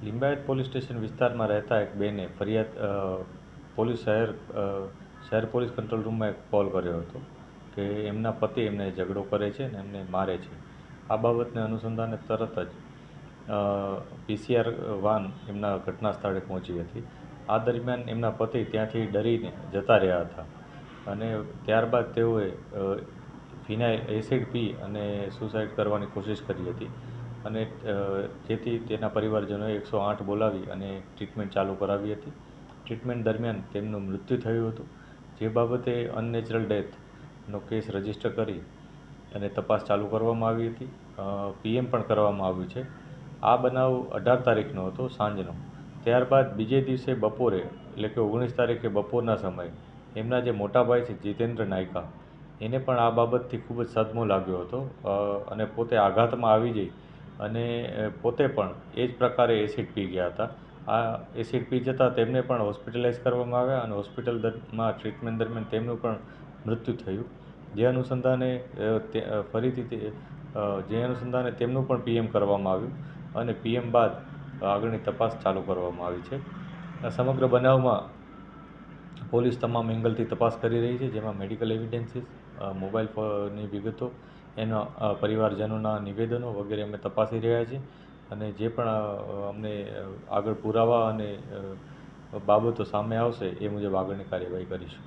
Limbayat police station વિસ્તારમાં રહેતા એક બેને પોલીસ શહેર પોલીસ કંટ્રોલ રૂમમાં એક કોલ કર્યો હતો કે એમના પતિ એમને ઝઘડો કરે છે અને એમને મારે છે. આ બાબતને અનુસંધાને તરત જ પીસીઆર વાન એમના ઘટના સ્થળે પહોંચી હતી. આ દરમિયાન એમના પતિ ત્યાંથી ડરીને જતા રહ્યા હતા અને ત્યારબાદ તેઓએ ફિનાઇલ એસિડ પી અને સુસાઇડ કરવાની કોશિશ કરી હતી અને જેથી તેના પરિવારજનોએ 108 બોલાવી અને ટ્રીટમેન્ટ ચાલુ કરાવી હતી. ટ્રીટમેન્ટ દરમિયાન તેમનું મૃત્યુ થયું હતું, જે બાબતે અનનેચરલ ડેથનો કેસ રજીસ્ટર કરી અને તપાસ ચાલુ કરવામાં આવી હતી. પીએમ પણ કરવામાં આવ્યું છે. આ બનાવ 18 તારીખનો હતો સાંજનો. ત્યારબાદ બીજે દિવસે બપોરે એટલે કે 19 તારીખે બપોરના સમયે એમના જે મોટા ભાઈ છે જીતેન્દ્ર નાયકા, એને પણ આ બાબતથી ખૂબ જ સદમો લાગ્યો હતો અને પોતે આઘાતમાં આવી જઈ અને પોતે પણ એ જ પ્રકારે એસિડ પી ગયા હતા. આ એસિડ પી જતાં તેમને પણ હોસ્પિટલાઇઝ કરવામાં આવ્યા અને હોસ્પિટલમાં ટ્રીટમેન્ટ દરમિયાન તેમનું પણ મૃત્યુ થયું. જે અનુસંધાને તેમનું પણ પીએમ કરવામાં આવ્યું અને પીએમ બાદ આગળની તપાસ ચાલુ કરવામાં આવી છે. આ સમગ્ર બનાવમાં પોલીસ તમામ એંગલથી તપાસ કરી રહી છે, જેમાં મેડિકલ એવિડન્સીસ, મોબાઈલ ફોનની વિગતો, એના પરિવારજનોના નિવેદનો વગેરે અમે તપાસી રહ્યા છીએ અને જે પણ અમને આગળ પુરાવા અને બાબતો સામે આવશે એ મુજબ આગળની કાર્યવાહી કરીશું.